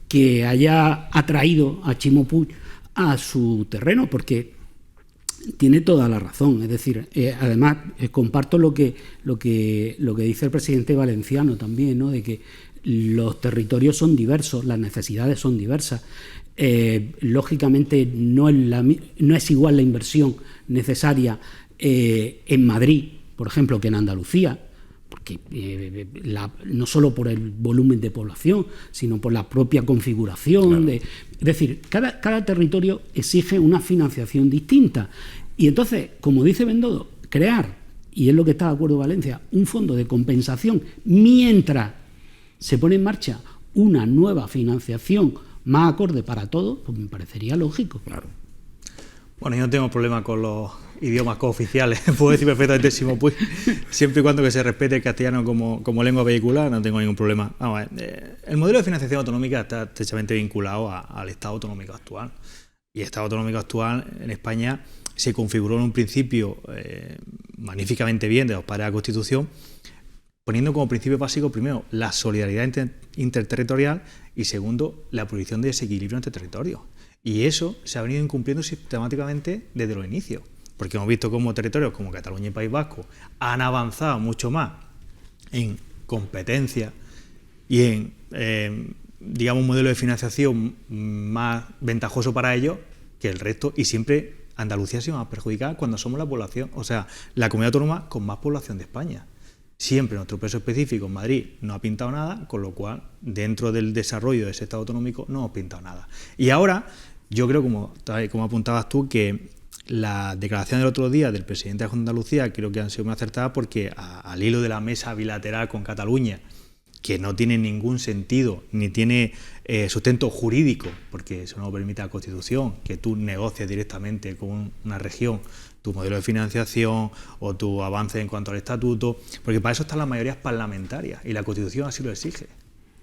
S3: que haya atraído a Ximo Puig a su terreno, porque tiene toda la razón. Es decir, además comparto lo que dice el presidente valenciano también, ¿no? De que los territorios son diversos, las necesidades son diversas. Lógicamente no es igual la inversión necesaria en Madrid, por ejemplo, que en Andalucía, porque no solo por el volumen de población, sino por la propia configuración.
S1: Claro.
S3: Es decir, cada territorio exige una financiación distinta. Y entonces, como dice Bendodo, crear, y es lo que está de acuerdo Valencia, un fondo de compensación mientras se pone en marcha una nueva financiación más acorde para todos, pues me parecería lógico.
S1: Claro.
S2: Bueno, yo no tengo problema con los idiomas cooficiales, puedo decir perfectamente Simopuy, siempre y cuando que se respete el castellano como lengua vehicular, no tengo ningún problema. Vamos a ver, el modelo de financiación autonómica está estrechamente vinculado al Estado autonómico actual. Y el Estado autonómico actual en España se configuró en un principio magníficamente bien de los padres de la Constitución, poniendo como principio básico, primero, la solidaridad interterritorial y, segundo, la prohibición de desequilibrio entre territorios. Y eso se ha venido incumpliendo sistemáticamente desde los inicios, porque hemos visto cómo territorios como Cataluña y País Vasco han avanzado mucho más en competencia y en, digamos, un modelo de financiación más ventajoso para ellos que el resto, y siempre Andalucía se va a perjudicar cuando somos la población, o sea, la comunidad autónoma con más población de España. Siempre nuestro peso específico en Madrid no ha pintado nada, con lo cual dentro del desarrollo de ese Estado autonómico no hemos pintado nada. Y ahora, yo creo, como apuntabas tú, que la declaración del otro día del presidente de Andalucía creo que han sido muy acertadas, porque al hilo de la mesa bilateral con Cataluña, que no tiene ningún sentido, ni tiene sustento jurídico, porque eso no lo permite la Constitución, que tú negocies directamente con una región tu modelo de financiación o tu avance en cuanto al estatuto, porque para eso están las mayorías parlamentarias y la Constitución así lo exige.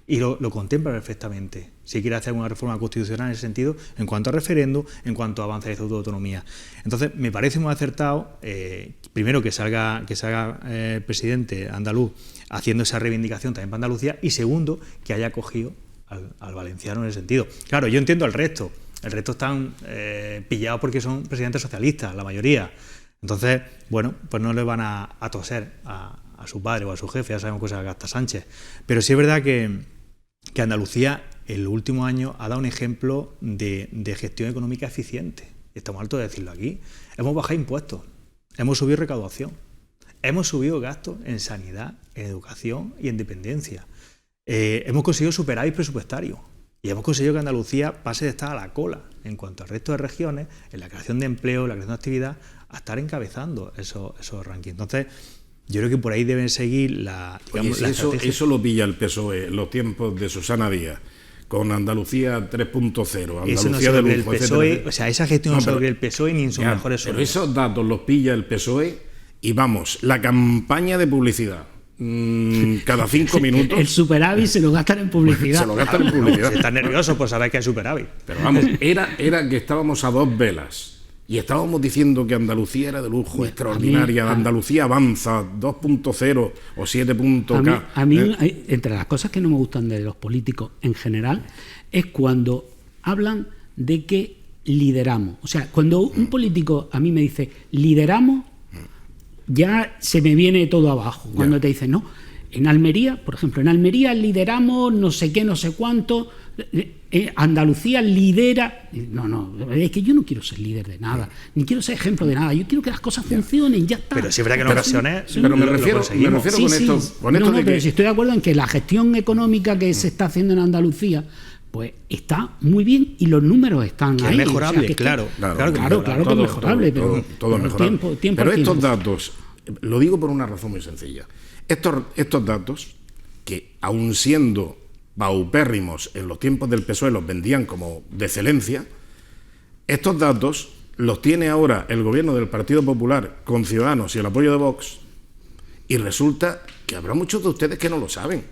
S2: Y lo contempla perfectamente, si quiere hacer alguna reforma constitucional en ese sentido, en cuanto a referendo, en cuanto a avance del Estatuto de Autonomía. Entonces, me parece muy acertado, primero, que salga el presidente andaluz haciendo esa reivindicación también para Andalucía, y segundo, que haya acogido al valenciano en ese sentido. Claro, yo entiendo el resto están pillados porque son presidentes socialistas, la mayoría. Entonces, bueno, pues no le van a toser a su padre o a su jefe, ya sabemos que se gasta Sánchez. Pero sí es verdad que Andalucía en los últimos años ha dado un ejemplo de gestión económica eficiente. Estamos hartos de decirlo aquí. Hemos bajado impuestos, hemos subido recaudación, hemos subido gastos en sanidad, en educación y en dependencia. Hemos conseguido superávit presupuestario y hemos conseguido que Andalucía pase de estar a la cola en cuanto al resto de regiones, en la creación de empleo, en la creación de actividad, a estar encabezando esos rankings. Entonces, yo creo que por ahí deben seguir la estrategia.
S1: Eso lo pilla el PSOE en los tiempos de Susana Díaz, con Andalucía 3.0,
S2: Andalucía
S1: no
S2: de lujo, el PSOE, etcétera. O sea, esa gestión no se lo cree el PSOE ni en sus mejores
S1: Pero
S2: sueños.
S1: esos datos los pilla el PSOE y vamos, la campaña de publicidad. Cada 5 minutos.
S3: El superávit se lo gastan en publicidad.
S1: Se lo gastan en publicidad.
S2: Si están nerviosos por saber que hay superávit.
S1: Pero vamos, era que estábamos a 2 velas. Y estábamos diciendo que Andalucía era de lujo, extraordinaria. Andalucía avanza 2.0 o 7.k.
S3: A mí, entre las cosas que no me gustan de los políticos en general, es cuando hablan de que lideramos. O sea, cuando un político a mí me dice lideramos, ya se me viene todo abajo. Cuando te dicen, no, en Almería, por ejemplo, en Almería lideramos no sé qué, no sé cuánto. Andalucía lidera. No, es que yo no quiero ser líder de nada, ni quiero ser ejemplo de nada. Yo quiero que las cosas funcionen, ya está.
S2: Pero sí es verdad que en ocasiones.
S1: Pero me refiero con esto de
S3: pero si estoy de acuerdo en que la gestión económica que se está haciendo en Andalucía, pues está muy bien y los números están
S2: que
S3: ahí.
S2: Es mejorable,
S3: o sea, que
S2: claro
S3: que es mejorable.
S1: Todo es mejorable. Pero estos datos, lo digo por una razón muy sencilla. Estos datos, que aun siendo paupérrimos en los tiempos del PSOE, los vendían como de excelencia, estos datos los tiene ahora el gobierno del Partido Popular con Ciudadanos y el apoyo de Vox, y resulta que habrá muchos de ustedes que no lo saben,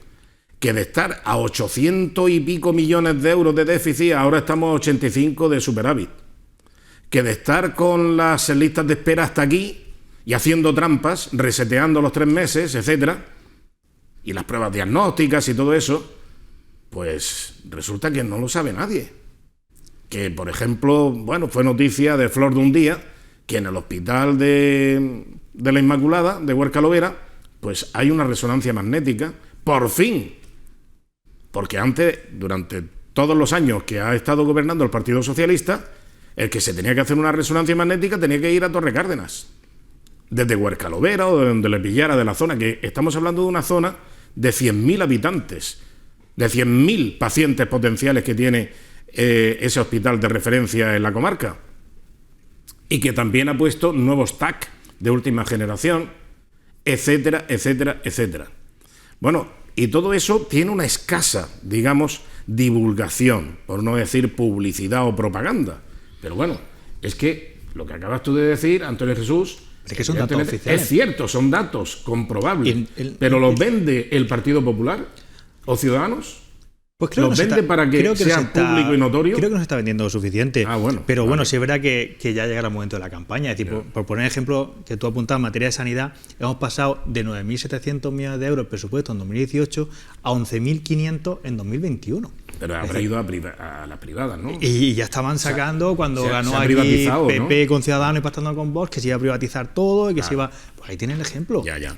S1: que de estar a 800 y pico millones de euros de déficit, ahora estamos a 85 de superávit, que de estar con las listas de espera hasta aquí y haciendo trampas, reseteando los 3 meses, etcétera, y las pruebas diagnósticas y todo eso, pues resulta que no lo sabe nadie. Que, por ejemplo, bueno, fue noticia de Flor de un Día que en el hospital de la Inmaculada, de Huerca Lovera, pues hay una resonancia magnética, por fin. Porque antes, durante todos los años que ha estado gobernando el Partido Socialista, el que se tenía que hacer una resonancia magnética tenía que ir a Torre Cárdenas. desde Huercalovera o de donde le pillara de la zona, que estamos hablando de una zona de 100.000 habitantes, de 100.000 pacientes potenciales que tiene ese hospital de referencia en la comarca, y que también ha puesto nuevos TAC de última generación, etcétera, etcétera, etcétera. Bueno, y todo eso tiene una escasa, digamos, divulgación, por no decir publicidad o propaganda. Pero bueno, es que lo que acabas tú de decir, Antonio Jesús,
S2: es que son datos oficiales.
S1: Es cierto, son datos comprobables, pero ¿los vende el Partido Popular o Ciudadanos?
S2: Pues creo
S1: ¿Los vende para que sea público y notorio?
S2: Creo que no se está vendiendo lo suficiente.
S1: Bueno,
S2: pero
S1: vale.
S2: bueno, sí es verdad que ya llega el momento de la campaña. Es decir, por poner ejemplo que tú apuntabas en materia de sanidad, hemos pasado de 9.700 millones de euros de presupuesto en 2018 a 11.500 en 2021.
S1: Pero habrá ido a las privadas, ¿no?
S2: Y ya estaban sacando cuando ganó aquí PP, ¿no?, con Ciudadanos y pactando con Vox, que se iba a privatizar todo y que se iba... Pues ahí tienen el ejemplo.
S1: Ya.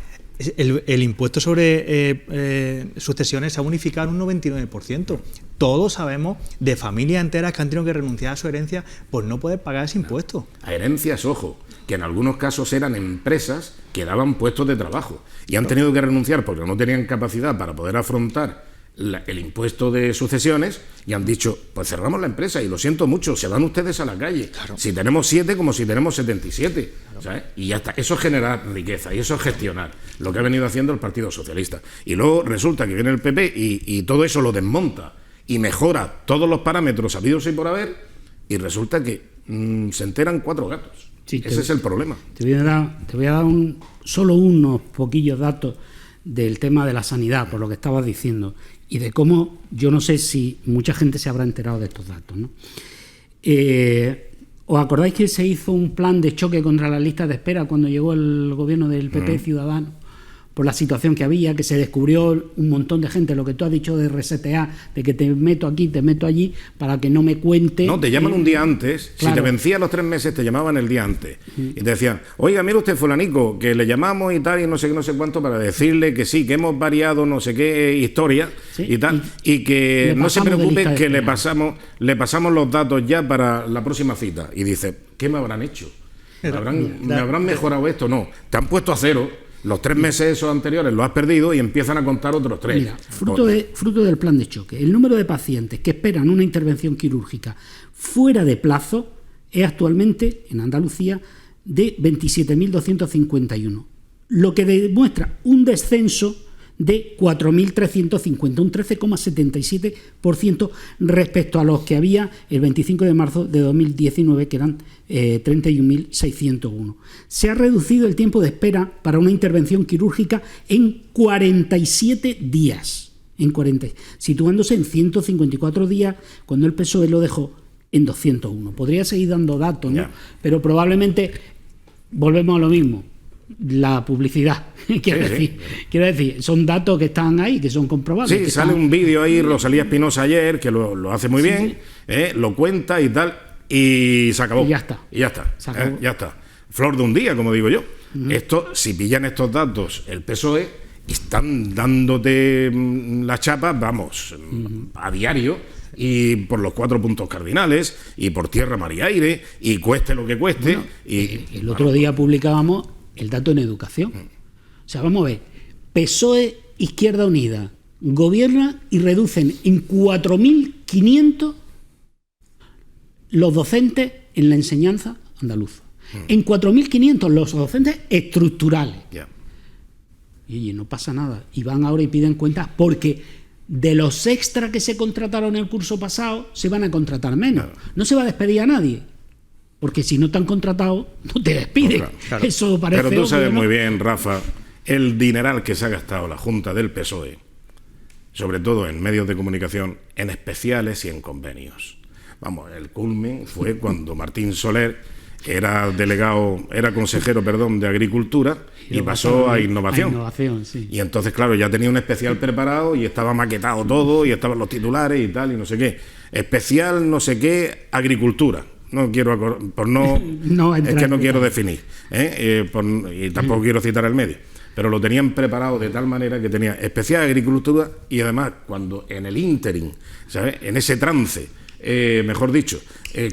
S2: El impuesto sobre sucesiones se ha unificado en un 99%. Todos sabemos de familias enteras que han tenido que renunciar a su herencia por no poder pagar ese impuesto.
S1: A herencias, ojo, que en algunos casos eran empresas que daban puestos de trabajo y han tenido que renunciar porque no tenían capacidad para poder afrontar el impuesto de sucesiones y han dicho, pues cerramos la empresa y lo siento mucho, se van ustedes a la calle. Claro. Si tenemos 7 como si tenemos 77. Claro. ¿Sabes? Y ya está. Eso es generar riqueza y eso es gestionar lo que ha venido haciendo el Partido Socialista. Y luego resulta que viene el PP y todo eso lo desmonta y mejora todos los parámetros habidos y por haber y resulta que se enteran 4 gatos. Sí, ese es el problema.
S3: Te voy a dar solo unos poquillos datos del tema de la sanidad, por lo que estabas diciendo, y de cómo, yo no sé si mucha gente se habrá enterado de estos datos, ¿no? ¿Os acordáis que se hizo un plan de choque contra las listas de espera cuando llegó el gobierno del PP Ciudadanos? Por la situación que había, que se descubrió un montón de gente, lo que tú has dicho de resetear, de que te meto aquí, te meto allí, para que no me cuente...
S1: No, te llaman un día antes, claro. Si te vencía los 3 meses, te llamaban el día antes. Y te decían, oiga, mire usted fulanico, que le llamamos y tal, y no sé qué, no sé cuánto, para decirle que sí, que hemos variado no sé qué historia, ¿sí?, y tal, y que no se preocupe, que le pasamos los datos ya para la próxima cita. Y dice, ¿qué me habrán hecho? ¿Me habrán mejorado esto? No, te han puesto a cero. Los 3 meses esos anteriores los has perdido y empiezan a contar otros 3.
S3: Mira, fruto del plan de choque, el número de pacientes que esperan una intervención quirúrgica fuera de plazo es actualmente en Andalucía de 27.251, lo que demuestra un descenso de 4.350, un 13,77% respecto a los que había el 25 de marzo de 2019, que eran 31.601. Se ha reducido el tiempo de espera para una intervención quirúrgica en 47 días, situándose en 154 días cuando el PSOE lo dejó en 201. Podría seguir dando datos, ¿no? Yeah. Pero probablemente volvemos a lo mismo. La publicidad, quiero decir, son datos que están ahí, que son comprobables.
S1: Sí, sale un vídeo ahí, Rosalía Espinosa ayer, que lo hace muy bien, lo cuenta y tal, y se acabó.
S3: Y ya está.
S1: Ya está. Flor de un día, como digo yo. Esto, si pillan estos datos el PSOE, están dándote la chapa, vamos, a diario, y por los 4 puntos cardinales, y por tierra, mar y aire, y cueste lo que cueste.
S3: Bueno, el otro día publicábamos el dato en educación. O sea, vamos a ver, PSOE, Izquierda Unida, gobierna y reducen en 4.500 los docentes en la enseñanza andaluza. En 4.500 los docentes estructurales.
S1: Yeah.
S3: Y no pasa nada. Y van ahora y piden cuentas porque de los extras que se contrataron el curso pasado se van a contratar menos. No se va a despedir a nadie. Porque si no te han contratado, no te despiden. Claro. Eso parece.
S1: Pero tú sabes
S3: obvio, ¿no?
S1: muy bien, Rafa, el dineral que se ha gastado la Junta del PSOE, sobre todo en medios de comunicación, en especiales y en convenios. Vamos, el culmen fue cuando Martín Soler era consejero de Agricultura y pasó a Innovación.
S3: Sí.
S1: Y entonces, claro, ya tenía un especial preparado y estaba maquetado todo y estaban los titulares y tal y no sé qué. Especial no sé qué, Agricultura. No quiero, es que no quiero definir, y tampoco quiero citar el medio, pero lo tenían preparado de tal manera que tenía especial agricultura y además cuando en el ínterin, ¿sabes?, en ese trance,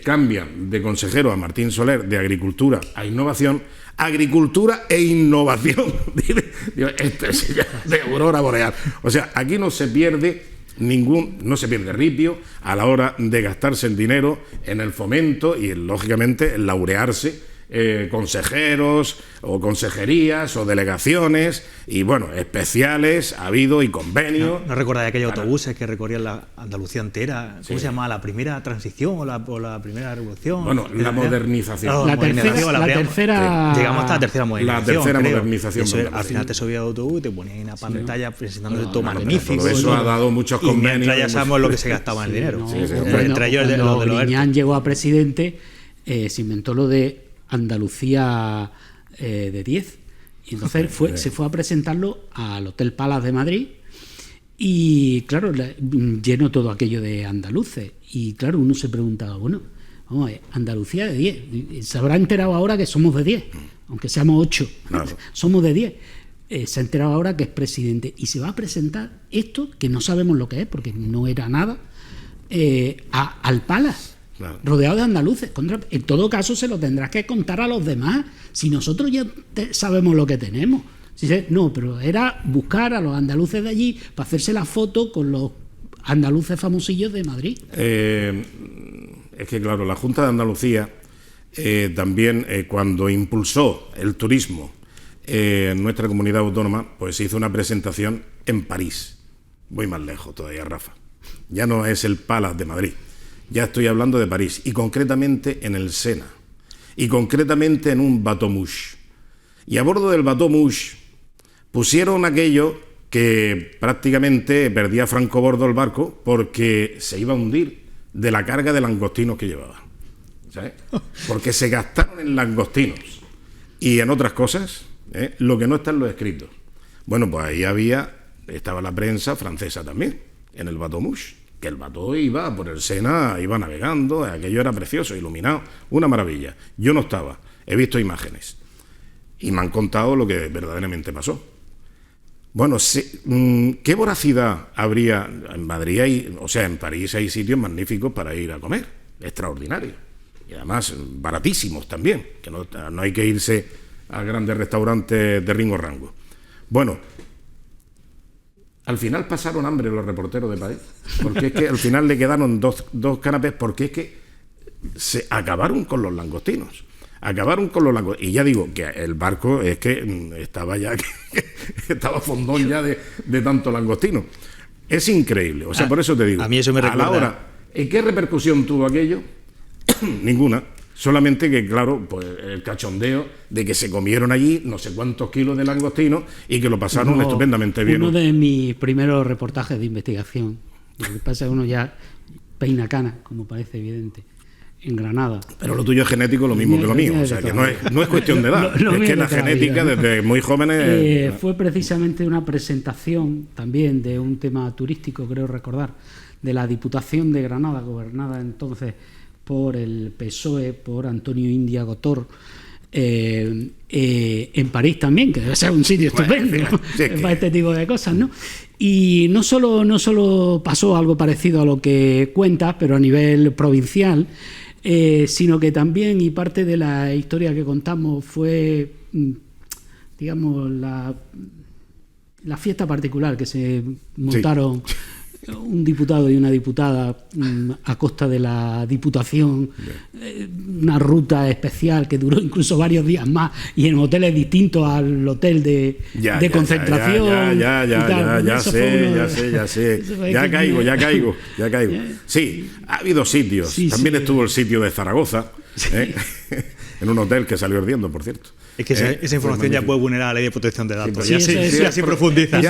S1: cambian de consejero a Martín Soler de Agricultura a Innovación, agricultura e innovación. Digo, esto es ya de aurora boreal. O sea, aquí no se pierde ripio a la hora de gastarse el dinero en el fomento y, lógicamente, en laurearse consejeros o consejerías o delegaciones y, bueno, especiales ha habido y convenios.
S2: ¿No recordáis aquellos autobuses que recorrían la Andalucía entera? ¿Cómo se llamaba? ¿La primera transición o la primera revolución?
S1: Bueno, la modernización.
S3: La tercera...
S2: Llegamos hasta la tercera modernización.
S1: La tercera modernización.
S2: Eso, al final te subías al autobús y te ponían en una pantalla presentándote todo magnífico.
S1: Todo eso ha dado muchos convenios.
S2: Y mientras ya sabemos lo que se gastaba en el dinero.
S3: Entre ellos cuando Griñán llegó a presidente, se inventó lo de Andalucía de 10. Y entonces se fue a presentarlo al Hotel Palace de Madrid y, claro, llenó todo aquello de andaluces. Y, claro, uno se preguntaba, bueno, vamos a ver, Andalucía de 10. Se habrá enterado ahora que somos de 10, aunque seamos 8. Claro. Somos de 10. Se ha enterado ahora que es presidente y se va a presentar esto, que no sabemos lo que es, porque no era nada, al Palace. Claro. Rodeado de andaluces. En todo caso, se lo tendrás que contar a los demás. Si nosotros ya sabemos lo que tenemos. No, pero era buscar a los andaluces de allí para hacerse la foto con los andaluces famosillos de Madrid.
S1: Es que, claro, la Junta de Andalucía también, cuando impulsó el turismo en nuestra comunidad autónoma, pues hizo una presentación en París. Voy más lejos todavía, Rafa. Ya no es el Palace de Madrid. Ya estoy hablando de París, y concretamente en el Sena, y concretamente en un bateau mouche. Y a bordo del bateau mouche pusieron aquello que prácticamente perdía francobordo el barco porque se iba a hundir de la carga de langostinos que llevaba. ¿Sabes? Porque se gastaron en langostinos y en otras cosas, lo que no está en los escritos. Bueno, pues ahí estaba la prensa francesa también, en el bateau mouche. Que el bateau iba por el Sena, iba navegando, aquello era precioso, iluminado, una maravilla. Yo no estaba, he visto imágenes y me han contado lo que verdaderamente pasó. Bueno, ¿qué voracidad habría en Madrid? En París hay sitios magníficos para ir a comer, extraordinarios, y además baratísimos también, que no hay que irse a grandes restaurantes de ringo rango. Bueno, al final pasaron hambre los reporteros de París, porque es que al final le quedaron dos canapés, porque es que se acabaron con los langostinos. Y ya digo que el barco es que estaba estaba fondón ya de tanto langostino. Es increíble, por eso te digo.
S2: A mí eso me recuerda.
S1: A la hora, ¿qué repercusión tuvo aquello? Ninguna. Solamente que, claro, pues el cachondeo de que se comieron allí no sé cuántos kilos de langostino y que lo pasaron estupendamente bien.
S3: Uno de mis primeros reportajes de investigación. Lo que pasa es que uno ya peina canas, como parece evidente, en Granada.
S1: Pero lo tuyo es genético, lo mismo que lo mío. O sea, que no es cuestión de edad. Es que la genética, desde muy jóvenes...
S3: Fue precisamente una presentación también de un tema turístico, creo recordar, de la Diputación de Granada, gobernada entonces por el PSOE, por Antonio India Gotor, en París también, que debe ser un sitio estupendo, ¿no? Para este tipo de cosas, ¿no? Y no solo pasó algo parecido a lo que cuentas, pero a nivel provincial, sino que también, y parte de la historia que contamos fue, digamos, la fiesta particular que se montaron... Sí. Un diputado y una diputada a costa de la Diputación, una ruta especial que duró incluso varios días más y en hoteles distintos al hotel de concentración.
S1: Ya sé. Ya caigo. Sí, ha habido sitios. También estuvo el sitio de Zaragoza, en un hotel que salió ardiendo, por cierto.
S2: Es que esa información ya puede vulnerar la ley de protección de datos. Así profundiza.
S3: No,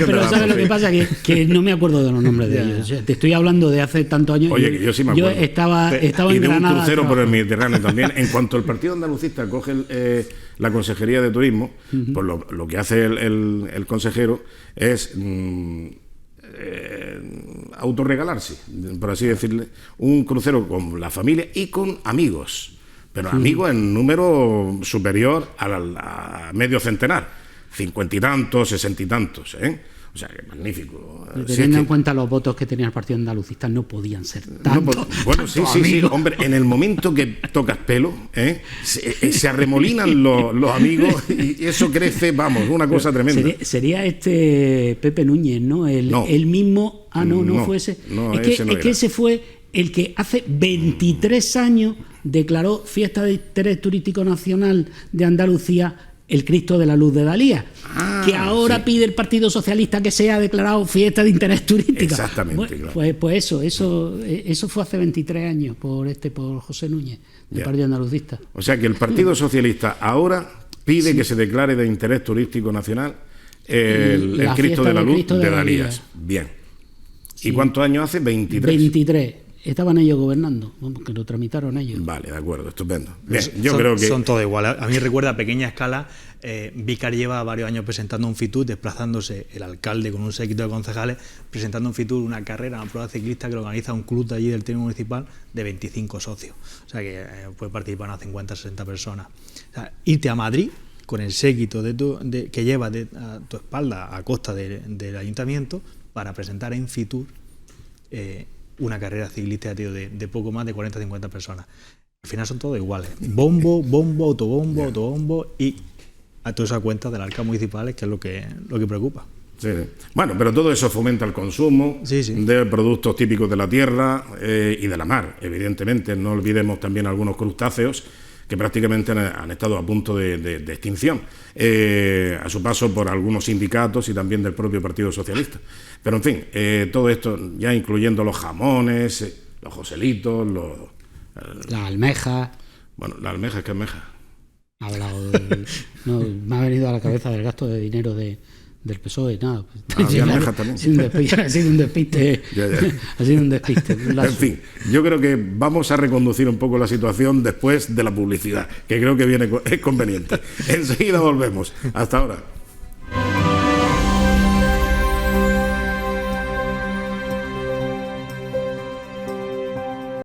S3: pero ¿sabes lo que pasa? Que no me acuerdo de los nombres de ellos. O sea, te estoy hablando de hace tantos años.
S1: Oye, que yo sí me acuerdo.
S3: Yo estaba
S1: y
S3: en
S1: de
S3: Granada.
S1: Un crucero por el Mediterráneo también. En cuanto el Partido Andalucista coge la Consejería de Turismo, pues lo que hace el consejero es autorregalarse, por así decirle, un crucero con la familia y con amigos. Pero amigos en número superior a medio centenar. 50 y tantos, 60 y tantos, ¿eh? O sea, que magnífico.
S3: Teniendo en cuenta los votos que tenía el Partido Andalucista, no podían ser tantos.
S1: Bueno, sí, hombre, en el momento que tocas pelo, se arremolinan los amigos y eso crece, vamos, una cosa tremenda.
S3: Sería Pepe Núñez, ¿no? El mismo. No fue ese.
S1: No,
S3: es que ese fue el que hace 23 años declaró fiesta de interés turístico nacional de Andalucía el Cristo de la Luz de Dalía, que ahora pide el Partido Socialista que sea declarado fiesta de interés turístico.
S1: Exactamente, claro.
S3: Pues eso fue hace 23 años por José Núñez, del Partido Andalucista.
S1: O sea que el Partido Socialista ahora pide que se declare de interés turístico nacional el Cristo de la Luz de Dalías. Bien. ¿Y cuántos años hace? 23.
S3: 23. Estaban ellos gobernando, que lo tramitaron ellos.
S1: Vale, de acuerdo, estupendo. Bien, yo creo que
S2: son todos iguales. A mí recuerda a pequeña escala. Vícar lleva varios años presentando un FITUR, desplazándose el alcalde con un séquito de concejales, presentando un FITUR, una carrera, una prueba ciclista que lo organiza un club de allí del término municipal de 25 socios. O sea que puede participar a 50, 60 personas. O sea, irte a Madrid con el séquito que llevas a tu espalda a costa del ayuntamiento para presentar en FITUR una carrera ciclista, tío, de poco más de 40 o 50 personas. Al final son todos iguales. Bombo, autobombo y a toda esa cuenta del arca municipales, que es lo que preocupa.
S1: Sí. Bueno, pero todo eso fomenta el consumo de productos típicos de la tierra y de la mar, evidentemente. No olvidemos también algunos crustáceos que prácticamente han estado a punto de extinción, a su paso por algunos sindicatos y también del propio Partido Socialista. Pero en fin, todo esto ya incluyendo los jamones, los joselitos,
S3: las almejas.
S1: Bueno, la almeja es que almeja.
S3: Ha hablado me ha venido a la cabeza del gasto de dinero del PSOE, nada.
S1: También.
S3: Ha sido un despiste. Ha sido un despiste.
S1: En fin, yo creo que vamos a reconducir un poco la situación después de la publicidad, que creo que es conveniente. Enseguida volvemos. Hasta ahora.